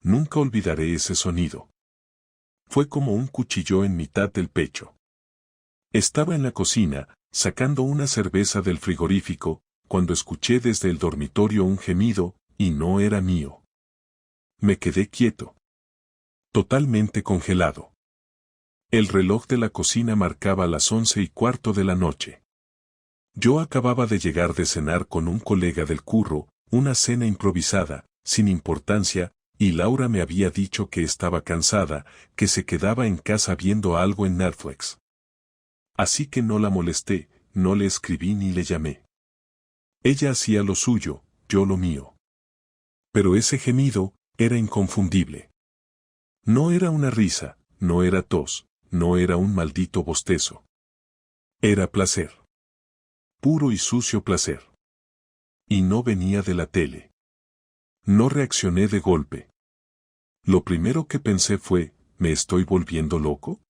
Nunca olvidaré ese sonido. Fue como un cuchillo en mitad del pecho. Estaba en la cocina, sacando una cerveza del frigorífico, cuando escuché desde el dormitorio un gemido, y no era mío. Me quedé quieto. Totalmente congelado. El reloj de la cocina marcaba las 11:15 de la noche. Yo acababa de llegar de cenar con un colega del curro, una cena improvisada, sin importancia, y Laura me había dicho que estaba cansada, que se quedaba en casa viendo algo en Netflix. Así que no la molesté, no le escribí ni le llamé. Ella hacía lo suyo, yo lo mío. Pero ese gemido era inconfundible. No era una risa, no era tos, no era un maldito bostezo. Era placer. Puro y sucio placer. Y no venía de la tele. No reaccioné de golpe. Lo primero que pensé fue, ¿me estoy volviendo loco?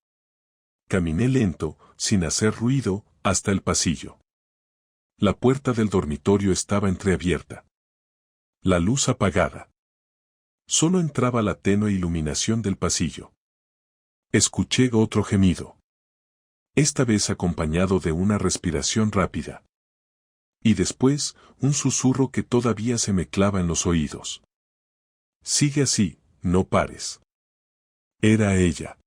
Caminé lento, sin hacer ruido, hasta el pasillo. La puerta del dormitorio estaba entreabierta. La luz apagada. Solo entraba la tenue iluminación del pasillo. Escuché otro gemido. Esta vez acompañado de una respiración rápida. Y después, un susurro que todavía se me clava en los oídos. Sigue así, no pares. Era ella.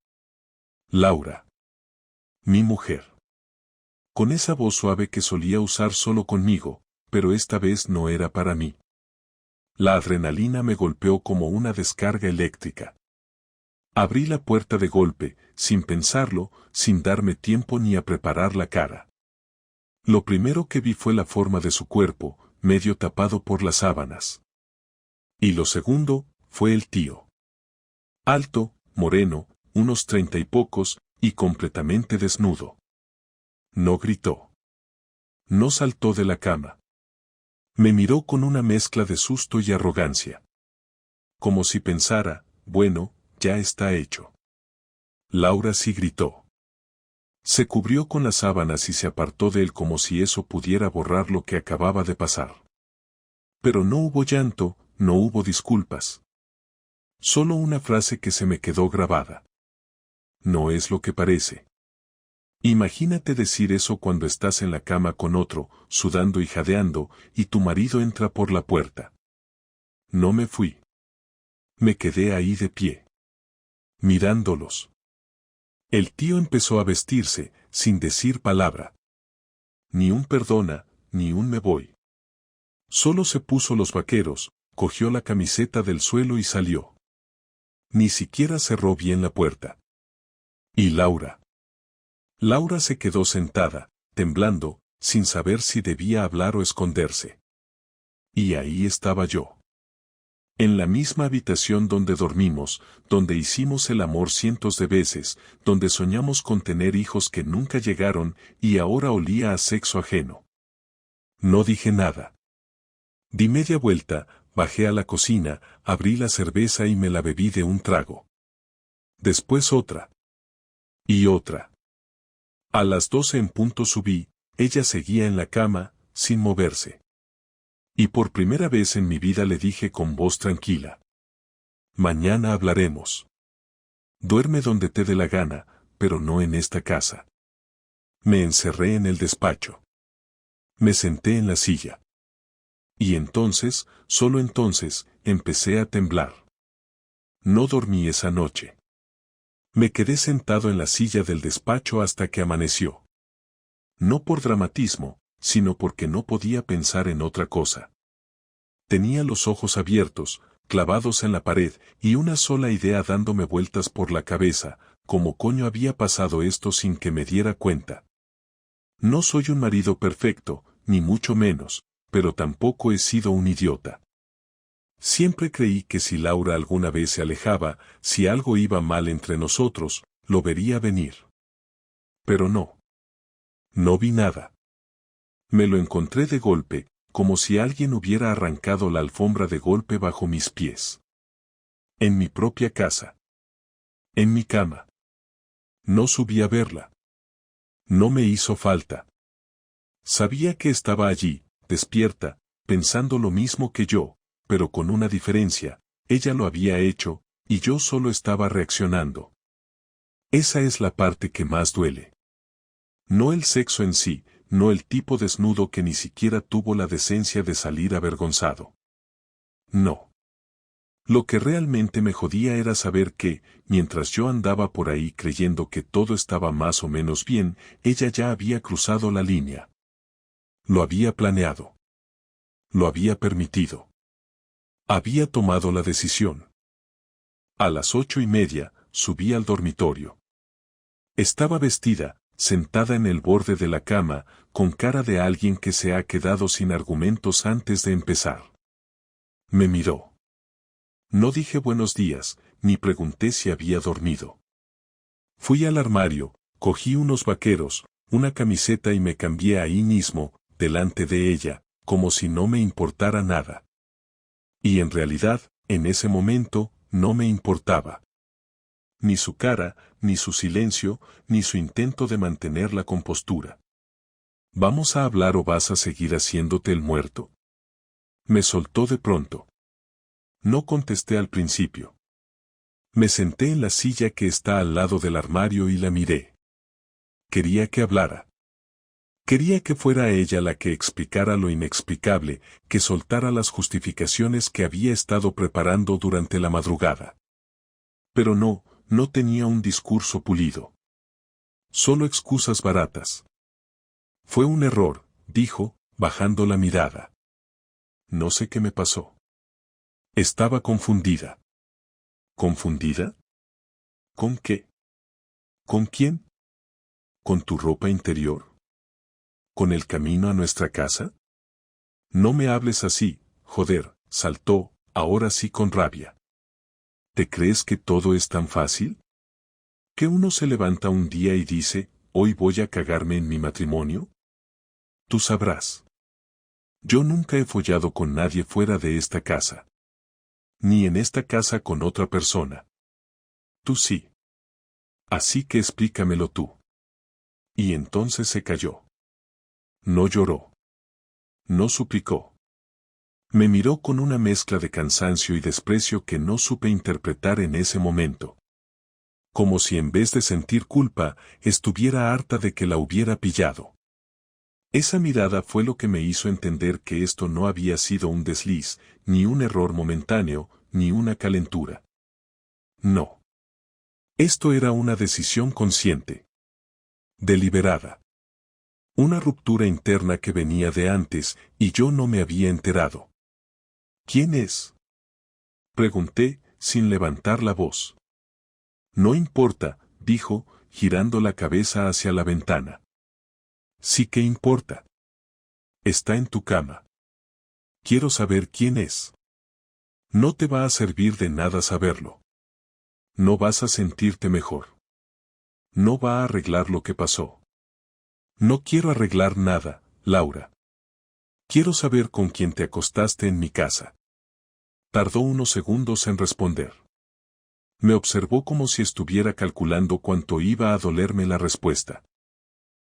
Laura. Mi mujer. Con esa voz suave que solía usar solo conmigo, pero esta vez no era para mí. La adrenalina me golpeó como una descarga eléctrica. Abrí la puerta de golpe, sin pensarlo, sin darme tiempo ni a preparar la cara. Lo primero que vi fue la forma de su cuerpo, medio tapado por las sábanas. Y lo segundo, fue el tío. Alto, moreno, unos 30 y pocos, y completamente desnudo. No gritó. No saltó de la cama. Me miró con una mezcla de susto y arrogancia. Como si pensara, bueno, ya está hecho. Laura sí gritó. Se cubrió con las sábanas y se apartó de él como si eso pudiera borrar lo que acababa de pasar. Pero no hubo llanto, no hubo disculpas. Solo una frase que se me quedó grabada. No es lo que parece. Imagínate decir eso cuando estás en la cama con otro, sudando y jadeando, y tu marido entra por la puerta. No me fui. Me quedé ahí de pie. Mirándolos. El tío empezó a vestirse, sin decir palabra. Ni un perdona, ni un me voy. Solo se puso los vaqueros, cogió la camiseta del suelo y salió. Ni siquiera cerró bien la puerta. ¿Y Laura? Laura se quedó sentada, temblando, sin saber si debía hablar o esconderse. Y ahí estaba yo. En la misma habitación donde dormimos, donde hicimos el amor cientos de veces, donde soñamos con tener hijos que nunca llegaron, y ahora olía a sexo ajeno. No dije nada. Di media vuelta, bajé a la cocina, abrí la cerveza y me la bebí de un trago. Después otra. Y otra. A las 12 en punto subí, ella seguía en la cama, sin moverse. Y por primera vez en mi vida le dije con voz tranquila. Mañana hablaremos. Duerme donde te dé la gana, pero no en esta casa. Me encerré en el despacho. Me senté en la silla. Y entonces, solo entonces, empecé a temblar. No dormí esa noche. Me quedé sentado en la silla del despacho hasta que amaneció. No por dramatismo, sino porque no podía pensar en otra cosa. Tenía los ojos abiertos, clavados en la pared, y una sola idea dándome vueltas por la cabeza, ¿cómo coño había pasado esto sin que me diera cuenta? No soy un marido perfecto, ni mucho menos, pero tampoco he sido un idiota. Siempre creí que si Laura alguna vez se alejaba, si algo iba mal entre nosotros, lo vería venir. Pero no. No vi nada. Me lo encontré de golpe, como si alguien hubiera arrancado la alfombra de golpe bajo mis pies. En mi propia casa. En mi cama. No subí a verla. No me hizo falta. Sabía que estaba allí, despierta, pensando lo mismo que yo, pero con una diferencia, ella lo había hecho, y yo solo estaba reaccionando. Esa es la parte que más duele. No el sexo en sí, no el tipo desnudo que ni siquiera tuvo la decencia de salir avergonzado. No. Lo que realmente me jodía era saber que, mientras yo andaba por ahí creyendo que todo estaba más o menos bien, ella ya había cruzado la línea. Lo había planeado. Lo había permitido. Había tomado la decisión. A las 8:30, subí al dormitorio. Estaba vestida, sentada en el borde de la cama, con cara de alguien que se ha quedado sin argumentos antes de empezar. Me miró. No dije buenos días, ni pregunté si había dormido. Fui al armario, cogí unos vaqueros, una camiseta y me cambié ahí mismo, delante de ella, como si no me importara nada. Y en realidad, en ese momento, no me importaba. Ni su cara, ni su silencio, ni su intento de mantener la compostura. ¿Vamos a hablar o vas a seguir haciéndote el muerto? Me soltó de pronto. No contesté al principio. Me senté en la silla que está al lado del armario y la miré. Quería que hablara. Quería que fuera ella la que explicara lo inexplicable, que soltara las justificaciones que había estado preparando durante la madrugada. Pero no tenía un discurso pulido. Solo excusas baratas. Fue un error, dijo, bajando la mirada. No sé qué me pasó. Estaba confundida. ¿Confundida? ¿Con qué? ¿Con quién? ¿Con tu ropa interior? ¿Con el camino a nuestra casa? No me hables así, joder, saltó, ahora sí con rabia. ¿Te crees que todo es tan fácil? ¿Que uno se levanta un día y dice, hoy voy a cagarme en mi matrimonio? Tú sabrás. Yo nunca he follado con nadie fuera de esta casa. Ni en esta casa con otra persona. Tú sí. Así que explícamelo tú. Y entonces se calló. No lloró. No suplicó. Me miró con una mezcla de cansancio y desprecio que no supe interpretar en ese momento. Como si en vez de sentir culpa, estuviera harta de que la hubiera pillado. Esa mirada fue lo que me hizo entender que esto no había sido un desliz, ni un error momentáneo, ni una calentura. No. Esto era una decisión consciente. Deliberada. Una ruptura interna que venía de antes, y yo no me había enterado. ¿Quién es? Pregunté, sin levantar la voz. No importa, dijo, girando la cabeza hacia la ventana. Sí que importa. Está en tu cama. Quiero saber quién es. No te va a servir de nada saberlo. No vas a sentirte mejor. No va a arreglar lo que pasó. No quiero arreglar nada, Laura. Quiero saber con quién te acostaste en mi casa. Tardó unos segundos en responder. Me observó como si estuviera calculando cuánto iba a dolerme la respuesta.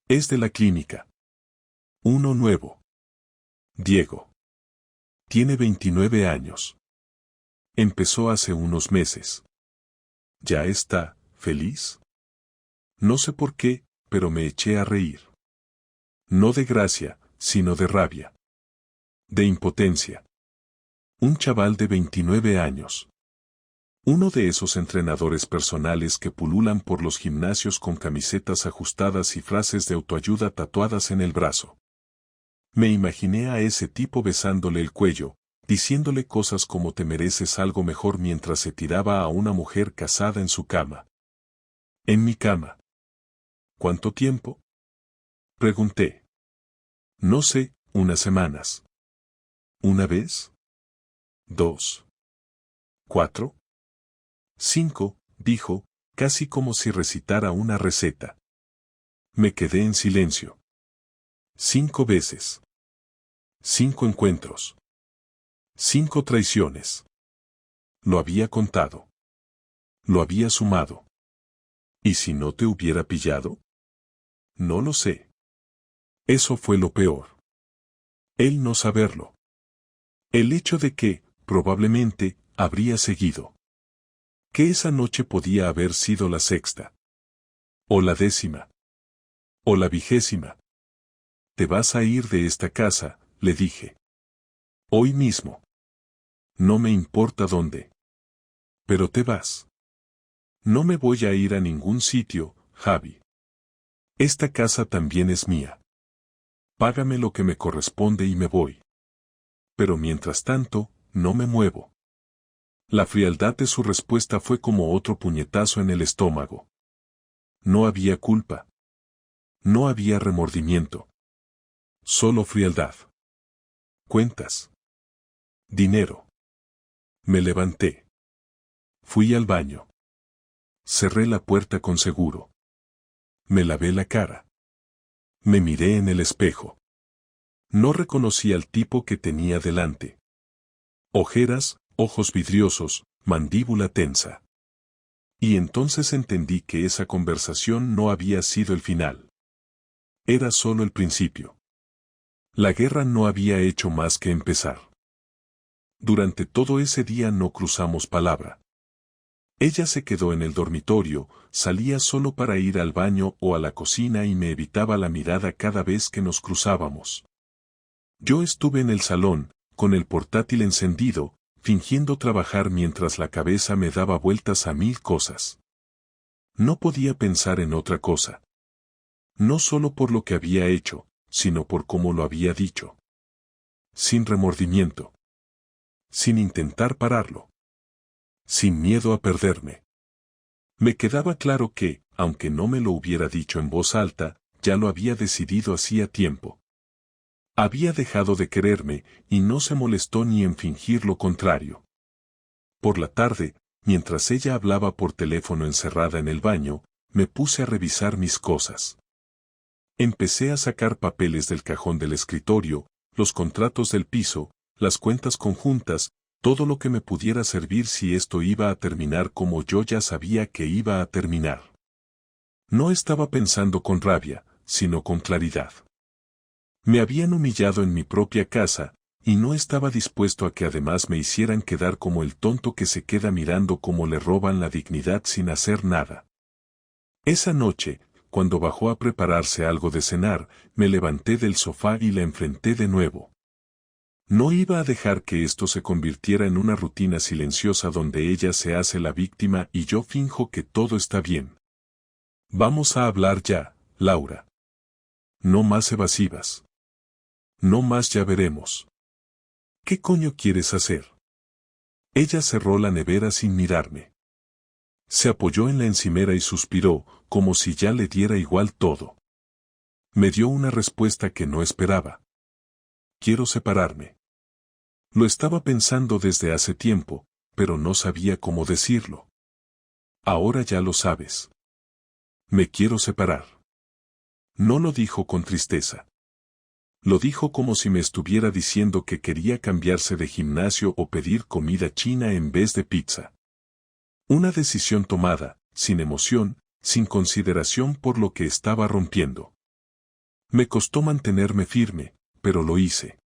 Es de la clínica. Uno nuevo. Diego. Tiene 29 años. Empezó hace unos meses. ¿Ya está feliz? No sé por qué, pero me eché a reír. No de gracia, sino de rabia. De impotencia. Un chaval de 29 años. Uno de esos entrenadores personales que pululan por los gimnasios con camisetas ajustadas y frases de autoayuda tatuadas en el brazo. Me imaginé a ese tipo besándole el cuello, diciéndole cosas como te mereces algo mejor mientras se tiraba a una mujer casada en su cama. En mi cama. ¿Cuánto tiempo? Pregunté. No sé, unas semanas. ¿Una vez? 2. 4. 5, dijo, casi como si recitara una receta. Me quedé en silencio. 5 veces. 5 encuentros. 5 traiciones. Lo había contado. Lo había sumado. ¿Y si no te hubiera pillado? No lo sé. Eso fue lo peor. El no saberlo. El hecho de que, probablemente, habría seguido. Que esa noche podía haber sido la 6ª. O la 10ª. O la 20ª. Te vas a ir de esta casa, le dije. Hoy mismo. No me importa dónde. Pero te vas. No me voy a ir a ningún sitio, Javi. Esta casa también es mía. Págame lo que me corresponde y me voy. Pero mientras tanto, no me muevo. La frialdad de su respuesta fue como otro puñetazo en el estómago. No había culpa. No había remordimiento. Solo frialdad. Cuentas. Dinero. Me levanté. Fui al baño. Cerré la puerta con seguro. Me lavé la cara. Me miré en el espejo. No reconocí al tipo que tenía delante. Ojeras, ojos vidriosos, mandíbula tensa. Y entonces entendí que esa conversación no había sido el final. Era solo el principio. La guerra no había hecho más que empezar. Durante todo ese día no cruzamos palabra. Ella se quedó en el dormitorio, salía solo para ir al baño o a la cocina y me evitaba la mirada cada vez que nos cruzábamos. Yo estuve en el salón, con el portátil encendido, fingiendo trabajar mientras la cabeza me daba vueltas a 1000 cosas. No podía pensar en otra cosa. No solo por lo que había hecho, sino por cómo lo había dicho. Sin remordimiento. Sin intentar pararlo. Sin miedo a perderme. Me quedaba claro que, aunque no me lo hubiera dicho en voz alta, ya lo había decidido hacía tiempo. Había dejado de quererme, y no se molestó ni en fingir lo contrario. Por la tarde, mientras ella hablaba por teléfono encerrada en el baño, me puse a revisar mis cosas. Empecé a sacar papeles del cajón del escritorio, los contratos del piso, las cuentas conjuntas, todo lo que me pudiera servir si esto iba a terminar como yo ya sabía que iba a terminar. No estaba pensando con rabia, sino con claridad. Me habían humillado en mi propia casa, y no estaba dispuesto a que además me hicieran quedar como el tonto que se queda mirando cómo le roban la dignidad sin hacer nada. Esa noche, cuando bajó a prepararse algo de cenar, me levanté del sofá y la enfrenté de nuevo. No iba a dejar que esto se convirtiera en una rutina silenciosa donde ella se hace la víctima y yo finjo que todo está bien. Vamos a hablar ya, Laura. No más evasivas. No más ya veremos. ¿Qué coño quieres hacer? Ella cerró la nevera sin mirarme. Se apoyó en la encimera y suspiró, como si ya le diera igual todo. Me dio una respuesta que no esperaba. Quiero separarme. Lo estaba pensando desde hace tiempo, pero no sabía cómo decirlo. Ahora ya lo sabes. Me quiero separar. No lo dijo con tristeza. Lo dijo como si me estuviera diciendo que quería cambiarse de gimnasio o pedir comida china en vez de pizza. Una decisión tomada, sin emoción, sin consideración por lo que estaba rompiendo. Me costó mantenerme firme, pero lo hice.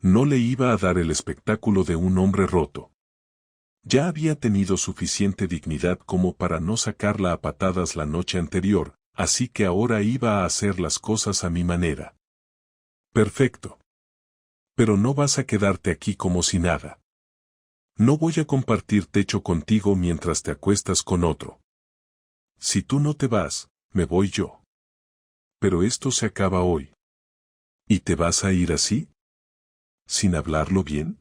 No le iba a dar el espectáculo de un hombre roto. Ya había tenido suficiente dignidad como para no sacarla a patadas la noche anterior, así que ahora iba a hacer las cosas a mi manera. Perfecto. Pero no vas a quedarte aquí como si nada. No voy a compartir techo contigo mientras te acuestas con otro. Si tú no te vas, me voy yo. Pero esto se acaba hoy. ¿Y te vas a ir así? ¿Sin hablarlo bien?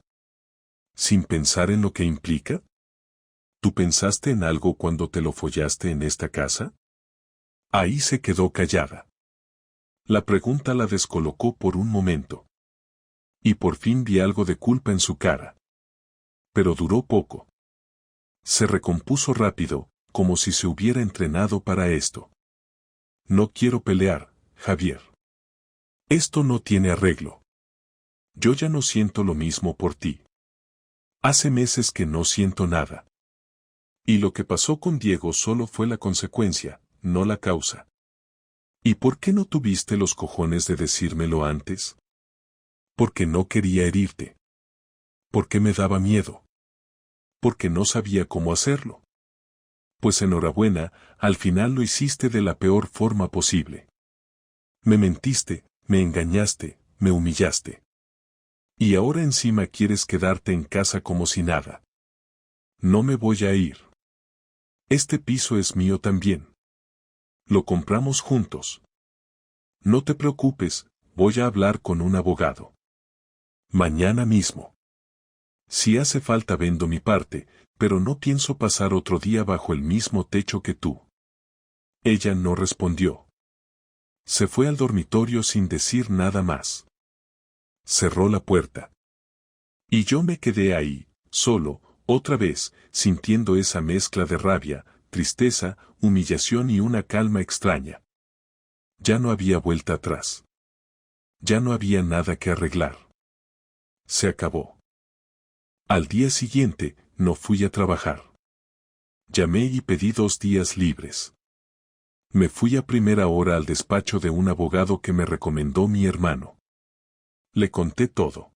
¿Sin pensar en lo que implica? ¿Tú pensaste en algo cuando te lo follaste en esta casa? Ahí se quedó callada. La pregunta la descolocó por un momento. Y por fin vi algo de culpa en su cara. Pero duró poco. Se recompuso rápido, como si se hubiera entrenado para esto. No quiero pelear, Javier. Esto no tiene arreglo. Yo ya no siento lo mismo por ti. Hace meses que no siento nada. Y lo que pasó con Diego solo fue la consecuencia, no la causa. ¿Y por qué no tuviste los cojones de decírmelo antes? Porque no quería herirte. Porque me daba miedo. porque no sabía cómo hacerlo. Pues enhorabuena, al final lo hiciste de la peor forma posible. Me mentiste, me engañaste, me humillaste. Y ahora encima quieres quedarte en casa como si nada. No me voy a ir. Este piso es mío también. Lo compramos juntos. No te preocupes, voy a hablar con un abogado. Mañana mismo. Si hace falta vendo mi parte, pero no pienso pasar otro día bajo el mismo techo que tú. Ella no respondió. Se fue al dormitorio sin decir nada más. Cerró la puerta. Y yo me quedé ahí, solo, otra vez, sintiendo esa mezcla de rabia, tristeza, humillación y una calma extraña. Ya no había vuelta atrás. Ya no había nada que arreglar. Se acabó. Al día siguiente, no fui a trabajar. Llamé y pedí 2 días libres. Me fui a primera hora al despacho de un abogado que me recomendó mi hermano. Le conté todo.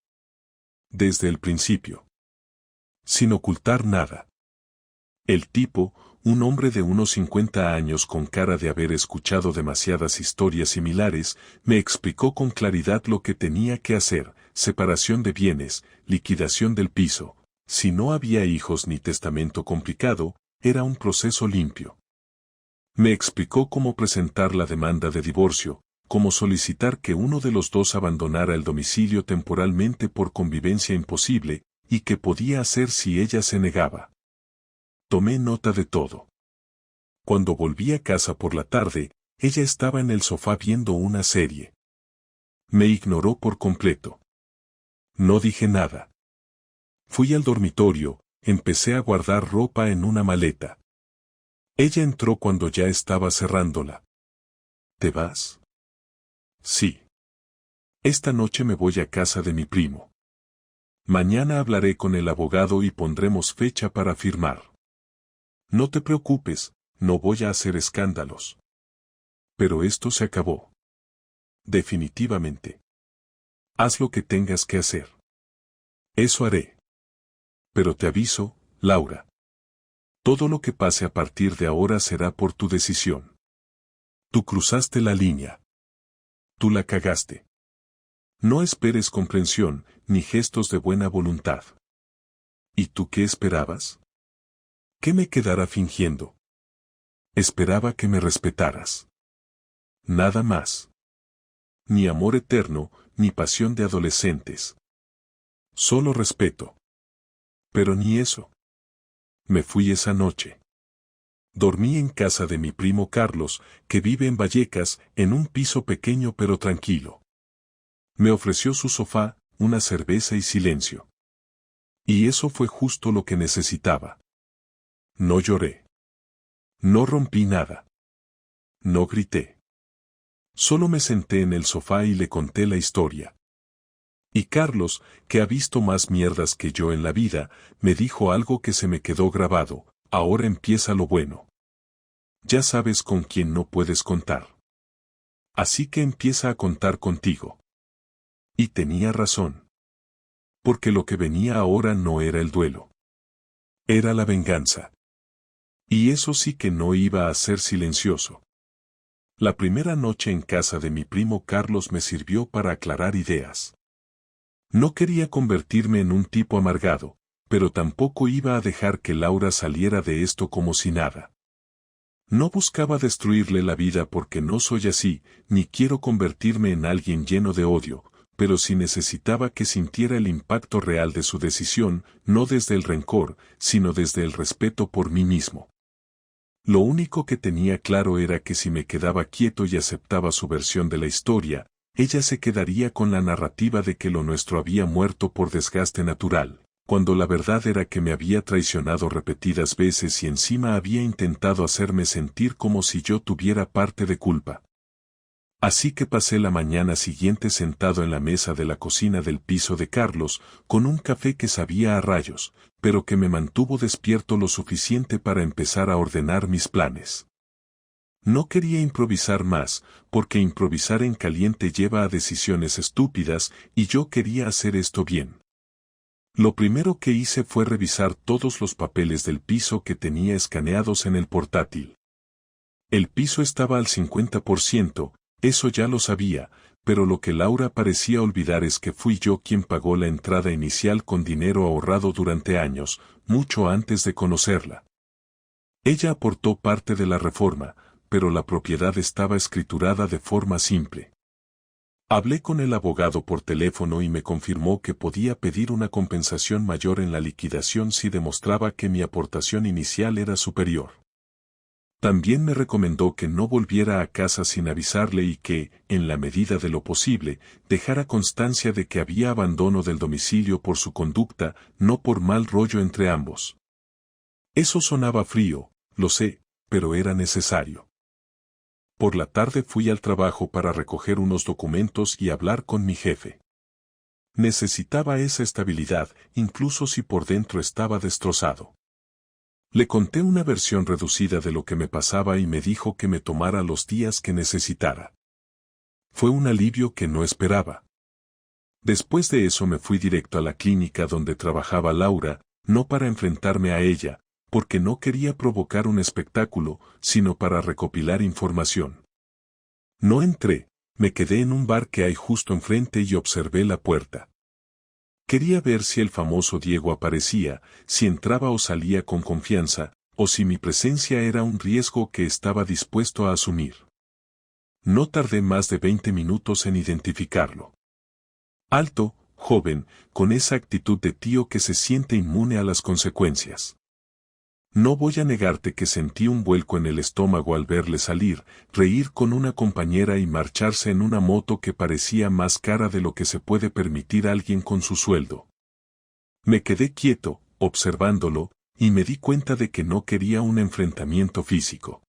Desde el principio. Sin ocultar nada. El tipo, un hombre de unos 50 años con cara de haber escuchado demasiadas historias similares, me explicó con claridad lo que tenía que hacer: separación de bienes, liquidación del piso. Si no había hijos ni testamento complicado, era un proceso limpio. Me explicó cómo presentar la demanda de divorcio, cómo solicitar que uno de los dos abandonara el domicilio temporalmente por convivencia imposible, y qué podía hacer si ella se negaba. Tomé nota de todo. Cuando volví a casa por la tarde, ella estaba en el sofá viendo una serie. Me ignoró por completo. No dije nada. Fui al dormitorio, empecé a guardar ropa en una maleta. Ella entró cuando ya estaba cerrándola. ¿Te vas? Sí. Esta noche me voy a casa de mi primo. Mañana hablaré con el abogado y pondremos fecha para firmar. No te preocupes, no voy a hacer escándalos. Pero esto se acabó. Definitivamente. Haz lo que tengas que hacer. Eso haré. Pero te aviso, Laura. Todo lo que pase a partir de ahora será por tu decisión. Tú cruzaste la línea. Tú la cagaste. No esperes comprensión, ni gestos de buena voluntad. ¿Y tú qué esperabas? ¿Qué me quedara fingiendo? Esperaba que me respetaras. Nada más. Ni amor eterno, ni pasión de adolescentes. Solo respeto. Pero ni eso. Me fui esa noche. Dormí en casa de mi primo Carlos, que vive en Vallecas, en un piso pequeño pero tranquilo. Me ofreció su sofá, una cerveza y silencio. Y eso fue justo lo que necesitaba. No lloré. No rompí nada. No grité. Solo me senté en el sofá y le conté la historia. Y Carlos, que ha visto más mierdas que yo en la vida, me dijo algo que se me quedó grabado: ahora empieza lo bueno. Ya sabes con quién no puedes contar. Así que empieza a contar contigo. Y tenía razón. Porque lo que venía ahora no era el duelo. Era la venganza. Y eso sí que no iba a ser silencioso. La primera noche en casa de mi primo Carlos me sirvió para aclarar ideas. No quería convertirme en un tipo amargado, pero tampoco iba a dejar que Laura saliera de esto como si nada. No buscaba destruirle la vida porque no soy así, ni quiero convertirme en alguien lleno de odio, pero sí necesitaba que sintiera el impacto real de su decisión, no desde el rencor, sino desde el respeto por mí mismo. Lo único que tenía claro era que si me quedaba quieto y aceptaba su versión de la historia, ella se quedaría con la narrativa de que lo nuestro había muerto por desgaste natural, cuando la verdad era que me había traicionado repetidas veces y encima había intentado hacerme sentir como si yo tuviera parte de culpa. Así que pasé la mañana siguiente sentado en la mesa de la cocina del piso de Carlos, con un café que sabía a rayos, pero que me mantuvo despierto lo suficiente para empezar a ordenar mis planes. No quería improvisar más, porque improvisar en caliente lleva a decisiones estúpidas, y yo quería hacer esto bien. Lo primero que hice fue revisar todos los papeles del piso que tenía escaneados en el portátil. El piso estaba al 50%, eso ya lo sabía, pero lo que Laura parecía olvidar es que fui yo quien pagó la entrada inicial con dinero ahorrado durante años, mucho antes de conocerla. Ella aportó parte de la reforma, pero la propiedad estaba escriturada de forma simple. Hablé con el abogado por teléfono y me confirmó que podía pedir una compensación mayor en la liquidación si demostraba que mi aportación inicial era superior. También me recomendó que no volviera a casa sin avisarle y que, en la medida de lo posible, dejara constancia de que había abandono del domicilio por su conducta, no por mal rollo entre ambos. Eso sonaba frío, lo sé, pero era necesario. Por la tarde fui al trabajo para recoger unos documentos y hablar con mi jefe. Necesitaba esa estabilidad, incluso si por dentro estaba destrozado. Le conté una versión reducida de lo que me pasaba y me dijo que me tomara los días que necesitara. Fue un alivio que no esperaba. Después de eso me fui directo a la clínica donde trabajaba Laura, no para enfrentarme a ella, porque no quería provocar un espectáculo, sino para recopilar información. No entré, me quedé en un bar que hay justo enfrente y observé la puerta. Quería ver si el famoso Diego aparecía, si entraba o salía con confianza, o si mi presencia era un riesgo que estaba dispuesto a asumir. No tardé más de 20 minutos en identificarlo. Alto, joven, con esa actitud de tío que se siente inmune a las consecuencias. No voy a negarte que sentí un vuelco en el estómago al verle salir, reír con una compañera y marcharse en una moto que parecía más cara de lo que se puede permitir alguien con su sueldo. Me quedé quieto, observándolo, y me di cuenta de que no quería un enfrentamiento físico.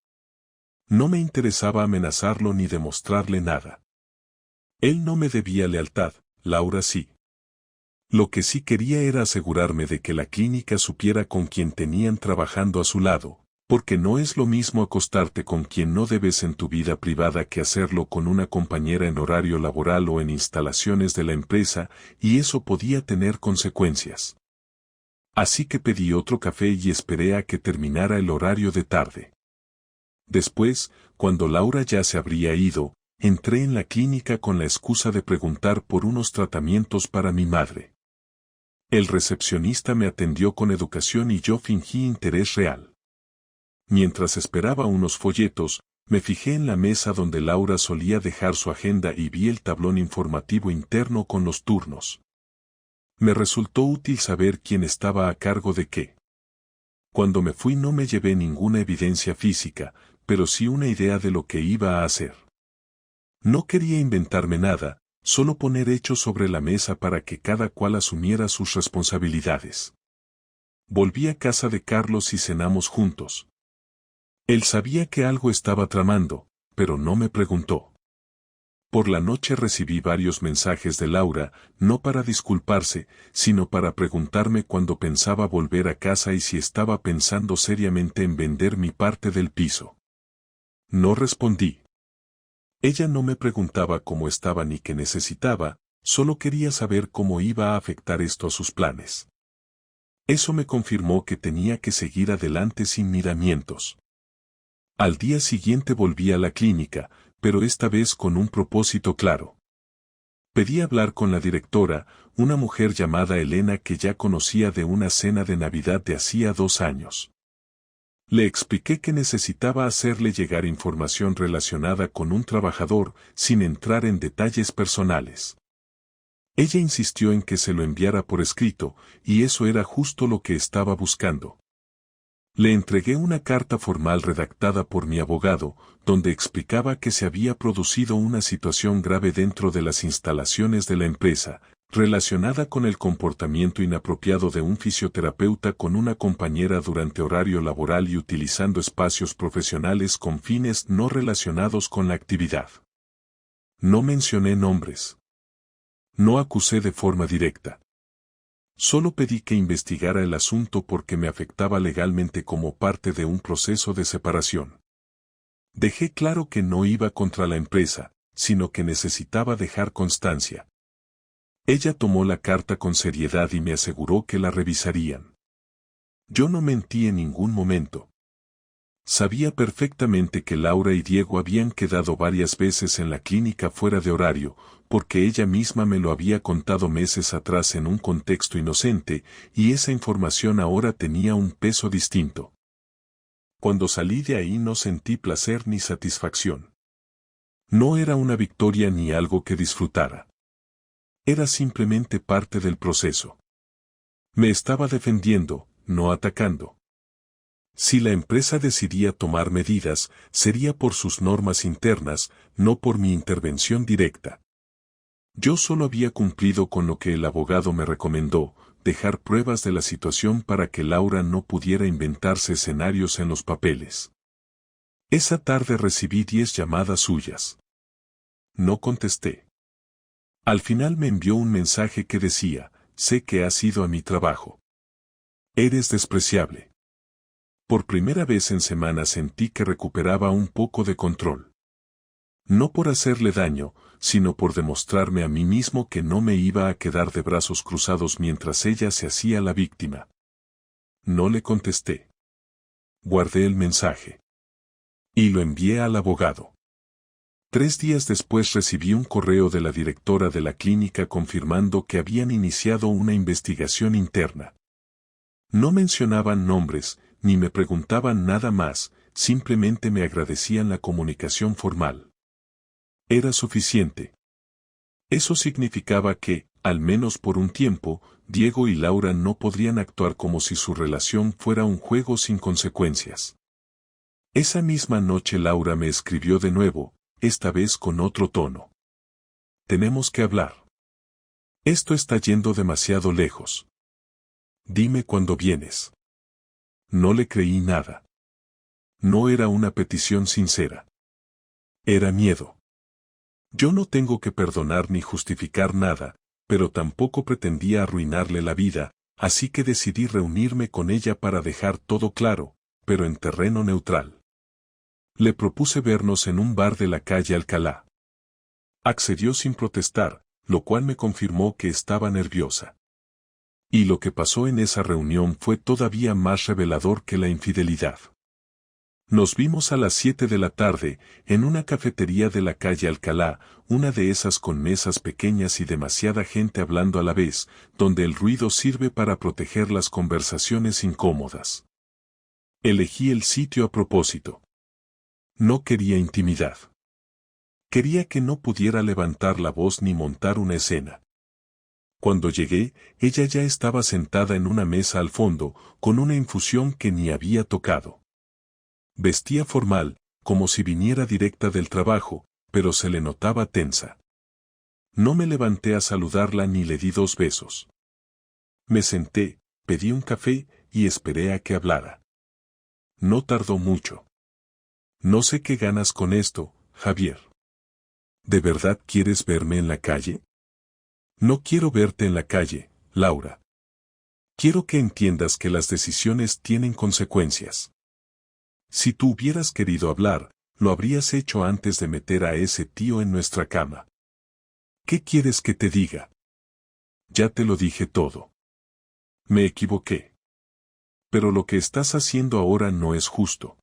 No me interesaba amenazarlo ni demostrarle nada. Él no me debía lealtad, Laura sí. Lo que sí quería era asegurarme de que la clínica supiera con quién tenían trabajando a su lado, porque no es lo mismo acostarte con quien no debes en tu vida privada que hacerlo con una compañera en horario laboral o en instalaciones de la empresa, y eso podía tener consecuencias. Así que pedí otro café y esperé a que terminara el horario de tarde. Después, cuando Laura ya se habría ido, entré en la clínica con la excusa de preguntar por unos tratamientos para mi madre. El recepcionista me atendió con educación y yo fingí interés real. Mientras esperaba unos folletos, me fijé en la mesa donde Laura solía dejar su agenda y vi el tablón informativo interno con los turnos. Me resultó útil saber quién estaba a cargo de qué. Cuando me fui no me llevé ninguna evidencia física, pero sí una idea de lo que iba a hacer. No quería inventarme nada, solo poner hechos sobre la mesa para que cada cual asumiera sus responsabilidades. Volví a casa de Carlos y cenamos juntos. Él sabía que algo estaba tramando, pero no me preguntó. Por la noche recibí varios mensajes de Laura, no para disculparse, sino para preguntarme cuándo pensaba volver a casa y si estaba pensando seriamente en vender mi parte del piso. No respondí. Ella no me preguntaba cómo estaba ni qué necesitaba, solo quería saber cómo iba a afectar esto a sus planes. Eso me confirmó que tenía que seguir adelante sin miramientos. Al día siguiente volví a la clínica, pero esta vez con un propósito claro. Pedí hablar con la directora, una mujer llamada Elena que ya conocía de una cena de Navidad de hacía 2 años. Le expliqué que necesitaba hacerle llegar información relacionada con un trabajador, sin entrar en detalles personales. Ella insistió en que se lo enviara por escrito, y eso era justo lo que estaba buscando. Le entregué una carta formal redactada por mi abogado, donde explicaba que se había producido una situación grave dentro de las instalaciones de la empresa, relacionada con el comportamiento inapropiado de un fisioterapeuta con una compañera durante horario laboral y utilizando espacios profesionales con fines no relacionados con la actividad. No mencioné nombres. No acusé de forma directa. Solo pedí que investigara el asunto porque me afectaba legalmente como parte de un proceso de separación. Dejé claro que no iba contra la empresa, sino que necesitaba dejar constancia. Ella tomó la carta con seriedad y me aseguró que la revisarían. Yo no mentí en ningún momento. Sabía perfectamente que Laura y Diego habían quedado varias veces en la clínica fuera de horario, porque ella misma me lo había contado meses atrás en un contexto inocente, y esa información ahora tenía un peso distinto. Cuando salí de ahí no sentí placer ni satisfacción. No era una victoria ni algo que disfrutara. Era simplemente parte del proceso. Me estaba defendiendo, no atacando. Si la empresa decidía tomar medidas, sería por sus normas internas, no por mi intervención directa. Yo solo había cumplido con lo que el abogado me recomendó, dejar pruebas de la situación para que Laura no pudiera inventarse escenarios en los papeles. Esa tarde recibí 10 llamadas suyas. No contesté. Al final me envió un mensaje que decía, sé que has ido a mi trabajo. Eres despreciable. Por primera vez en semanas sentí que recuperaba un poco de control. No por hacerle daño, sino por demostrarme a mí mismo que no me iba a quedar de brazos cruzados mientras ella se hacía la víctima. No le contesté. Guardé el mensaje. Y lo envié al abogado. 3 días después recibí un correo de la directora de la clínica confirmando que habían iniciado una investigación interna. No mencionaban nombres, ni me preguntaban nada más, simplemente me agradecían la comunicación formal. Era suficiente. Eso significaba que, al menos por un tiempo, Diego y Laura no podrían actuar como si su relación fuera un juego sin consecuencias. Esa misma noche Laura me escribió de nuevo, esta vez con otro tono. Tenemos que hablar. Esto está yendo demasiado lejos. Dime cuándo vienes. No le creí nada. No era una petición sincera. Era miedo. Yo no tengo que perdonar ni justificar nada, pero tampoco pretendía arruinarle la vida, así que decidí reunirme con ella para dejar todo claro, pero en terreno neutral. Le propuse vernos en un bar de la calle Alcalá. Accedió sin protestar, lo cual me confirmó que estaba nerviosa. Y lo que pasó en esa reunión fue todavía más revelador que la infidelidad. Nos vimos a las 7 de la tarde, en una cafetería de la calle Alcalá, una de esas con mesas pequeñas y demasiada gente hablando a la vez, donde el ruido sirve para proteger las conversaciones incómodas. Elegí el sitio a propósito. No quería intimidad. Quería que no pudiera levantar la voz ni montar una escena. Cuando llegué, ella ya estaba sentada en una mesa al fondo, con una infusión que ni había tocado. Vestía formal, como si viniera directa del trabajo, pero se le notaba tensa. No me levanté a saludarla ni le di 2 besos. Me senté, pedí un café y esperé a que hablara. No tardó mucho. No sé qué ganas con esto, Javier. ¿De verdad quieres verme en la calle? No quiero verte en la calle, Laura. Quiero que entiendas que las decisiones tienen consecuencias. Si tú hubieras querido hablar, lo habrías hecho antes de meter a ese tío en nuestra cama. ¿Qué quieres que te diga? Ya te lo dije todo. Me equivoqué. Pero lo que estás haciendo ahora no es justo.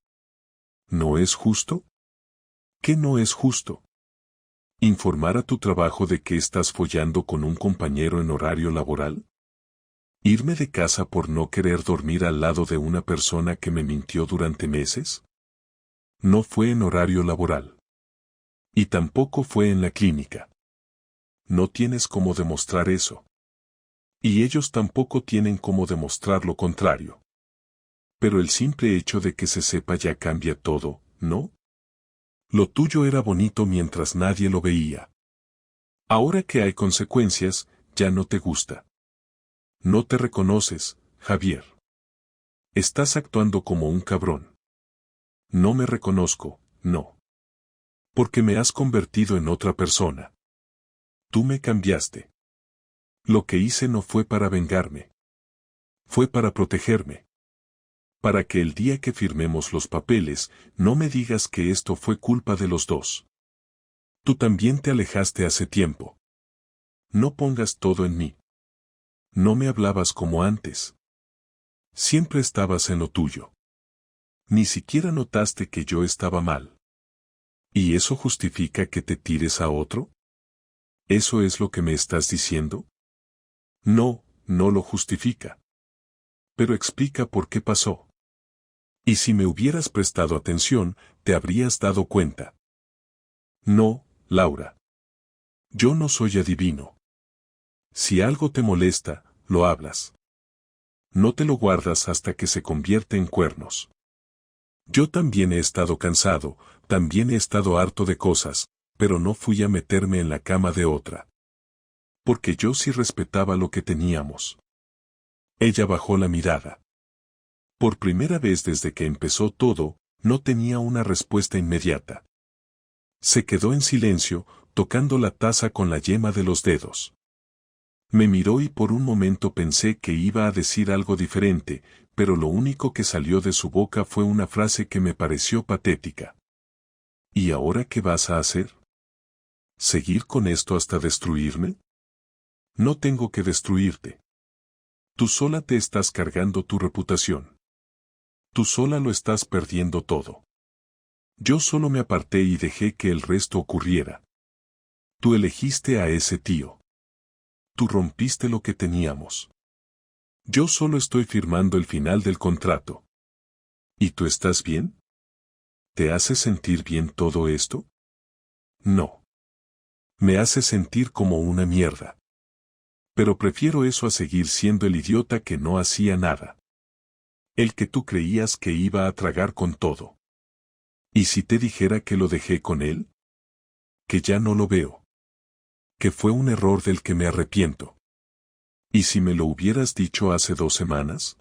¿No es justo? ¿Qué no es justo? ¿Informar a tu trabajo de que estás follando con un compañero en horario laboral? ¿Irme de casa por no querer dormir al lado de una persona que me mintió durante meses? No fue en horario laboral. Y tampoco fue en la clínica. No tienes cómo demostrar eso. Y ellos tampoco tienen cómo demostrar lo contrario. Pero el simple hecho de que se sepa ya cambia todo, ¿no? Lo tuyo era bonito mientras nadie lo veía. Ahora que hay consecuencias, ya no te gusta. No te reconoces, Javier. Estás actuando como un cabrón. No me reconozco, no. Porque me has convertido en otra persona. Tú me cambiaste. Lo que hice no fue para vengarme. Fue para protegerme. Para que el día que firmemos los papeles, no me digas que esto fue culpa de los dos. Tú también te alejaste hace tiempo. No pongas todo en mí. No me hablabas como antes. Siempre estabas en lo tuyo. Ni siquiera notaste que yo estaba mal. ¿Y eso justifica que te tires a otro? ¿Eso es lo que me estás diciendo? No, no lo justifica. Pero explica por qué pasó. Y si me hubieras prestado atención, te habrías dado cuenta. No, Laura. Yo no soy adivino. Si algo te molesta, lo hablas. No te lo guardas hasta que se convierte en cuernos. Yo también he estado cansado, también he estado harto de cosas, pero no fui a meterme en la cama de otra. Porque yo sí respetaba lo que teníamos. Ella bajó la mirada. Por primera vez desde que empezó todo, no tenía una respuesta inmediata. Se quedó en silencio, tocando la taza con la yema de los dedos. Me miró y por un momento pensé que iba a decir algo diferente, pero lo único que salió de su boca fue una frase que me pareció patética. ¿Y ahora qué vas a hacer? ¿Seguir con esto hasta destruirme? No tengo que destruirte. Tú sola te estás cargando tu reputación. Tú sola lo estás perdiendo todo. Yo solo me aparté y dejé que el resto ocurriera. Tú elegiste a ese tío. Tú rompiste lo que teníamos. Yo solo estoy firmando el final del contrato. ¿Y tú estás bien? ¿Te hace sentir bien todo esto? No. Me hace sentir como una mierda. Pero prefiero eso a seguir siendo el idiota que no hacía nada. El que tú creías que iba a tragar con todo. ¿Y si te dijera que lo dejé con él? Que ya no lo veo. Que fue un error del que me arrepiento. ¿Y si me lo hubieras dicho hace 2 semanas?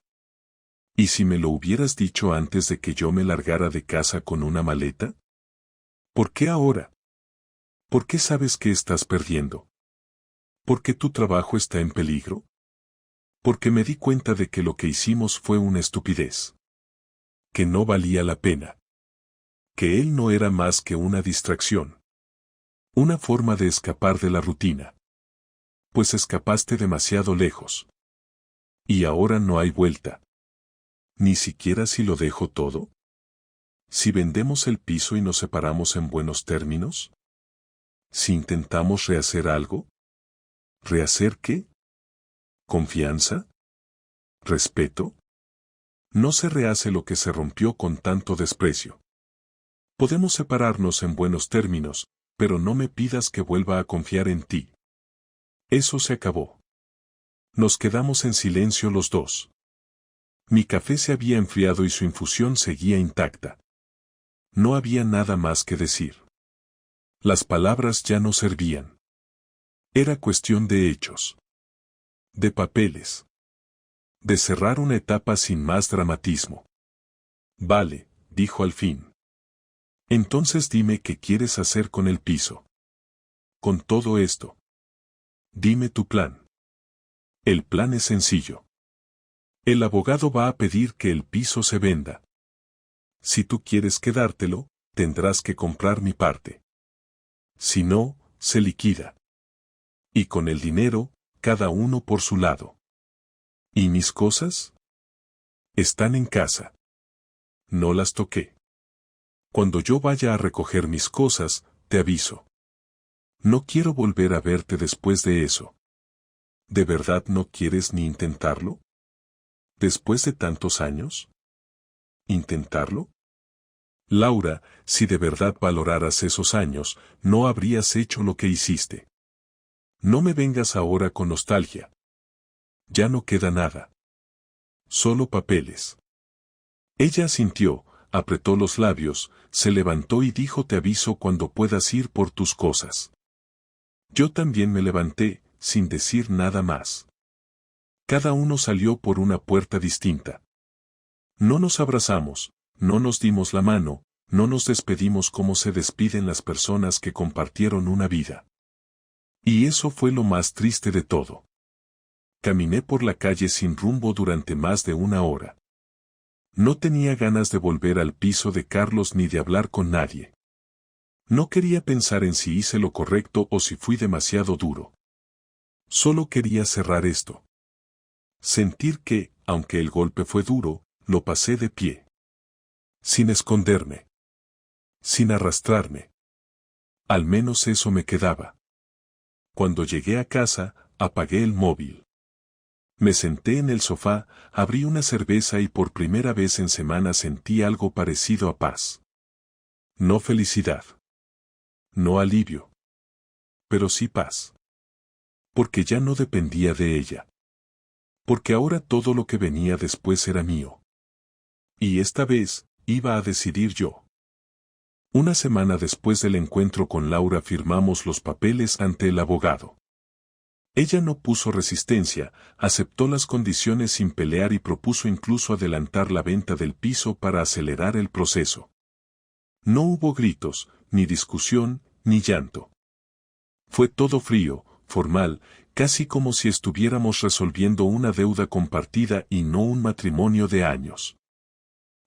¿Y si me lo hubieras dicho antes de que yo me largara de casa con una maleta? ¿Por qué ahora? ¿Por qué sabes que estás perdiendo? ¿Por qué tu trabajo está en peligro? Porque me di cuenta de que lo que hicimos fue una estupidez. Que no valía la pena. Que él no era más que una distracción. Una forma de escapar de la rutina. Pues escapaste demasiado lejos. Y ahora no hay vuelta. Ni siquiera si lo dejo todo. Si vendemos el piso y nos separamos en buenos términos. Si intentamos rehacer algo. ¿Rehacer qué? ¿Confianza? ¿Respeto? No se rehace lo que se rompió con tanto desprecio. Podemos separarnos en buenos términos, pero no me pidas que vuelva a confiar en ti. Eso se acabó. Nos quedamos en silencio los dos. Mi café se había enfriado y su infusión seguía intacta. No había nada más que decir. Las palabras ya no servían. Era cuestión de hechos. De papeles. De cerrar una etapa sin más dramatismo. Vale, dijo al fin. Entonces dime qué quieres hacer con el piso. Con todo esto. Dime tu plan. El plan es sencillo. El abogado va a pedir que el piso se venda. Si tú quieres quedártelo, tendrás que comprar mi parte. Si no, se liquida. Y con el dinero, cada uno por su lado. ¿Y mis cosas? Están en casa. No las toqué. Cuando yo vaya a recoger mis cosas, te aviso. No quiero volver a verte después de eso. ¿De verdad no quieres ni intentarlo? ¿Después de tantos años? ¿Intentarlo? Laura, si de verdad valoraras esos años, no habrías hecho lo que hiciste. No me vengas ahora con nostalgia. Ya no queda nada. Solo papeles. Ella asintió, apretó los labios, se levantó y dijo: te aviso cuando puedas ir por tus cosas. Yo también me levanté, sin decir nada más. Cada uno salió por una puerta distinta. No nos abrazamos, no nos dimos la mano, no nos despedimos como se despiden las personas que compartieron una vida. Y eso fue lo más triste de todo. Caminé por la calle sin rumbo durante más de 1 hora. No tenía ganas de volver al piso de Carlos ni de hablar con nadie. No quería pensar en si hice lo correcto o si fui demasiado duro. Solo quería cerrar esto. Sentir que, aunque el golpe fue duro, lo pasé de pie. Sin esconderme. Sin arrastrarme. Al menos eso me quedaba. Cuando llegué a casa, apagué el móvil. Me senté en el sofá, abrí una cerveza y por primera vez en semanas sentí algo parecido a paz. No felicidad. No alivio. Pero sí paz. Porque ya no dependía de ella. Porque ahora todo lo que venía después era mío. Y esta vez, iba a decidir yo. Una semana después del encuentro con Laura firmamos los papeles ante el abogado. Ella no puso resistencia, aceptó las condiciones sin pelear y propuso incluso adelantar la venta del piso para acelerar el proceso. No hubo gritos, ni discusión, ni llanto. Fue todo frío, formal, casi como si estuviéramos resolviendo una deuda compartida y no un matrimonio de años.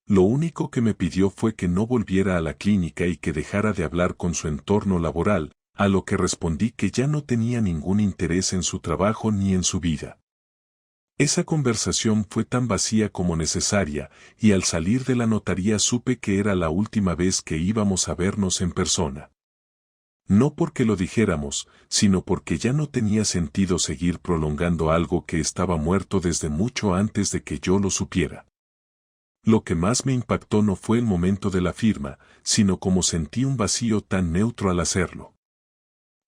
Lo único que me pidió fue que no volviera a la clínica y que dejara de hablar con su entorno laboral, a lo que respondí que ya no tenía ningún interés en su trabajo ni en su vida. Esa conversación fue tan vacía como necesaria, y al salir de la notaría supe que era la última vez que íbamos a vernos en persona. No porque lo dijéramos, sino porque ya no tenía sentido seguir prolongando algo que estaba muerto desde mucho antes de que yo lo supiera. Lo que más me impactó no fue el momento de la firma, sino como sentí un vacío tan neutro al hacerlo.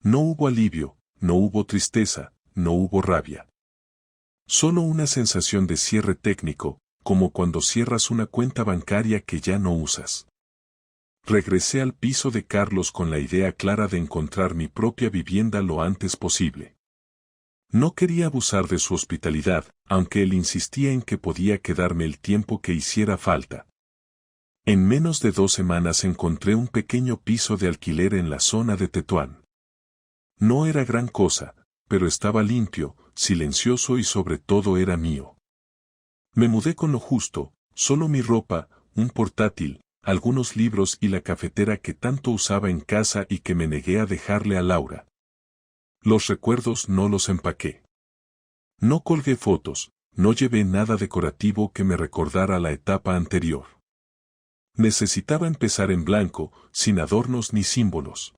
No hubo alivio, no hubo tristeza, no hubo rabia. Solo una sensación de cierre técnico, como cuando cierras una cuenta bancaria que ya no usas. Regresé al piso de Carlos con la idea clara de encontrar mi propia vivienda lo antes posible. No quería abusar de su hospitalidad, aunque él insistía en que podía quedarme el tiempo que hiciera falta. En menos de 2 semanas encontré un pequeño piso de alquiler en la zona de Tetuán. No era gran cosa, pero estaba limpio, silencioso y sobre todo era mío. Me mudé con lo justo, solo mi ropa, un portátil, algunos libros y la cafetera que tanto usaba en casa y que me negué a dejarle a Laura. Los recuerdos no los empaqué. No colgué fotos, no llevé nada decorativo que me recordara la etapa anterior. Necesitaba empezar en blanco, sin adornos ni símbolos.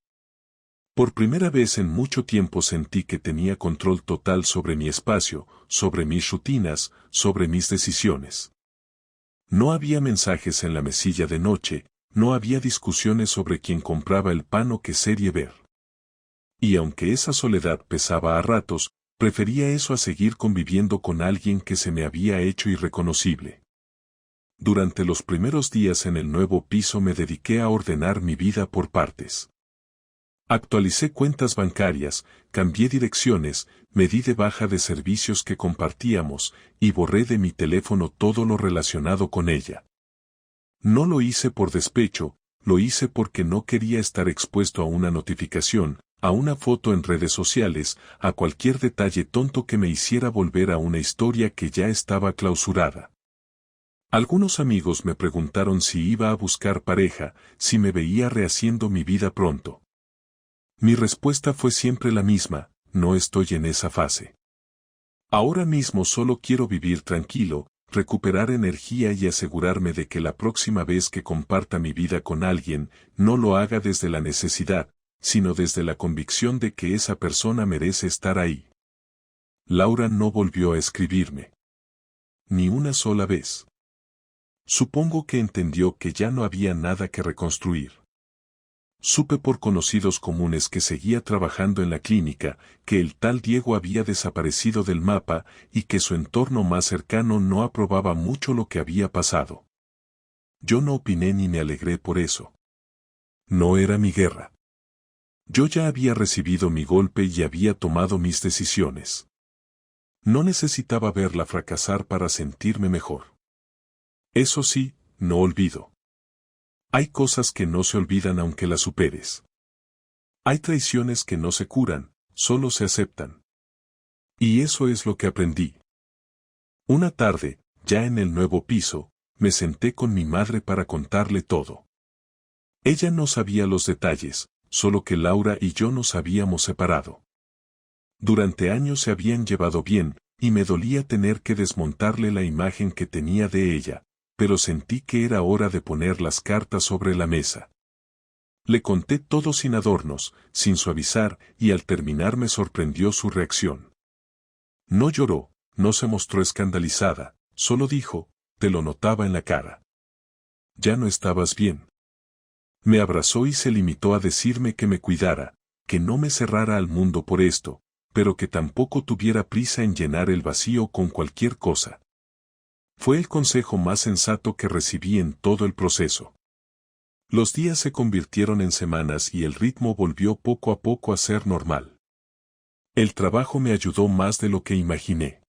Por primera vez en mucho tiempo sentí que tenía control total sobre mi espacio, sobre mis rutinas, sobre mis decisiones. No había mensajes en la mesilla de noche, no había discusiones sobre quién compraba el pan o qué serie ver. Y aunque esa soledad pesaba a ratos, prefería eso a seguir conviviendo con alguien que se me había hecho irreconocible. Durante los primeros días en el nuevo piso me dediqué a ordenar mi vida por partes. Actualicé cuentas bancarias, cambié direcciones, me di de baja de servicios que compartíamos, y borré de mi teléfono todo lo relacionado con ella. No lo hice por despecho, lo hice porque no quería estar expuesto a una notificación, a una foto en redes sociales, a cualquier detalle tonto que me hiciera volver a una historia que ya estaba clausurada. Algunos amigos me preguntaron si iba a buscar pareja, si me veía rehaciendo mi vida pronto. Mi respuesta fue siempre la misma: no estoy en esa fase. Ahora mismo solo quiero vivir tranquilo, recuperar energía y asegurarme de que la próxima vez que comparta mi vida con alguien, no lo haga desde la necesidad, sino desde la convicción de que esa persona merece estar ahí. Laura no volvió a escribirme. Ni una sola vez. Supongo que entendió que ya no había nada que reconstruir. Supe por conocidos comunes que seguía trabajando en la clínica, que el tal Diego había desaparecido del mapa y que su entorno más cercano no aprobaba mucho lo que había pasado. Yo no opiné ni me alegré por eso. No era mi guerra. Yo ya había recibido mi golpe y había tomado mis decisiones. No necesitaba verla fracasar para sentirme mejor. Eso sí, no olvido. Hay cosas que no se olvidan aunque las superes. Hay traiciones que no se curan, solo se aceptan. Y eso es lo que aprendí. Una tarde, ya en el nuevo piso, me senté con mi madre para contarle todo. Ella no sabía los detalles, solo que Laura y yo nos habíamos separado. Durante años se habían llevado bien, y me dolía tener que desmontarle la imagen que tenía de ella, pero sentí que era hora de poner las cartas sobre la mesa. Le conté todo sin adornos, sin suavizar, y al terminar me sorprendió su reacción. No lloró, no se mostró escandalizada, solo dijo, te lo notaba en la cara. Ya no estabas bien. Me abrazó y se limitó a decirme que me cuidara, que no me cerrara al mundo por esto, pero que tampoco tuviera prisa en llenar el vacío con cualquier cosa. Fue el consejo más sensato que recibí en todo el proceso. Los días se convirtieron en semanas y el ritmo volvió poco a poco a ser normal. El trabajo me ayudó más de lo que imaginé.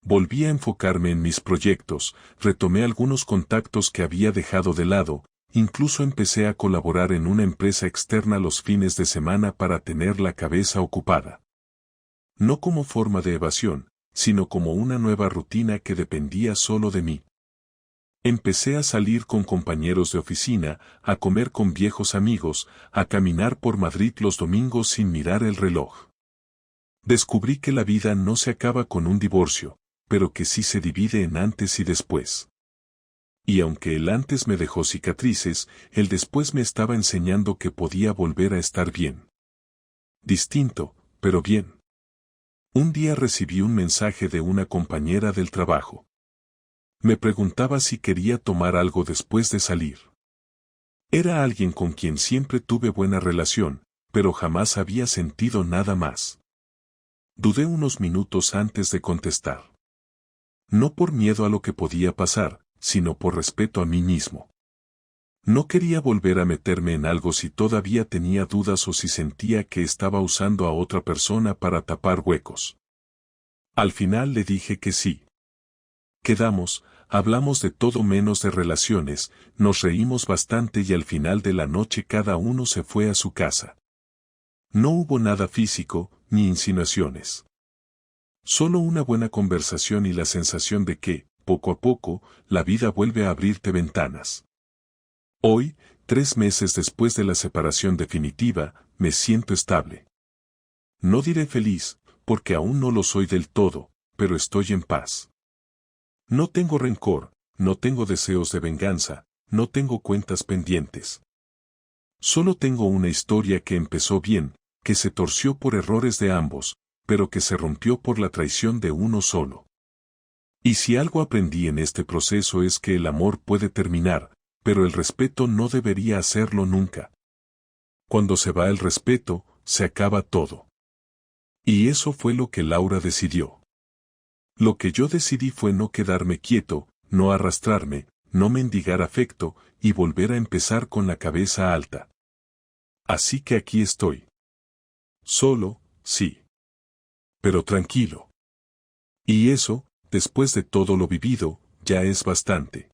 Volví a enfocarme en mis proyectos, retomé algunos contactos que había dejado de lado, incluso empecé a colaborar en una empresa externa los fines de semana para tener la cabeza ocupada. No como forma de evasión, sino como una nueva rutina que dependía solo de mí. Empecé a salir con compañeros de oficina, a comer con viejos amigos, a caminar por Madrid los domingos sin mirar el reloj. Descubrí que la vida no se acaba con un divorcio, pero que sí se divide en antes y después. Y aunque el antes me dejó cicatrices, el después me estaba enseñando que podía volver a estar bien. Distinto, pero bien. Un día recibí un mensaje de una compañera del trabajo. Me preguntaba si quería tomar algo después de salir. Era alguien con quien siempre tuve buena relación, pero jamás había sentido nada más. Dudé unos minutos antes de contestar. No por miedo a lo que podía pasar, sino por respeto a mí mismo. No quería volver a meterme en algo si todavía tenía dudas o si sentía que estaba usando a otra persona para tapar huecos. Al final le dije que sí. Quedamos, hablamos de todo menos de relaciones, nos reímos bastante y al final de la noche cada uno se fue a su casa. No hubo nada físico, ni insinuaciones. Solo una buena conversación y la sensación de que, poco a poco, la vida vuelve a abrirte ventanas. Hoy, 3 meses después de la separación definitiva, me siento estable. No diré feliz, porque aún no lo soy del todo, pero estoy en paz. No tengo rencor, no tengo deseos de venganza, no tengo cuentas pendientes. Solo tengo una historia que empezó bien, que se torció por errores de ambos, pero que se rompió por la traición de uno solo. Y si algo aprendí en este proceso es que el amor puede terminar, pero el respeto no debería hacerlo nunca. Cuando se va el respeto, se acaba todo. Y eso fue lo que Laura decidió. Lo que yo decidí fue no quedarme quieto, no arrastrarme, no mendigar afecto, y volver a empezar con la cabeza alta. Así que aquí estoy. Solo, sí. Pero tranquilo. Y eso, después de todo lo vivido, ya es bastante.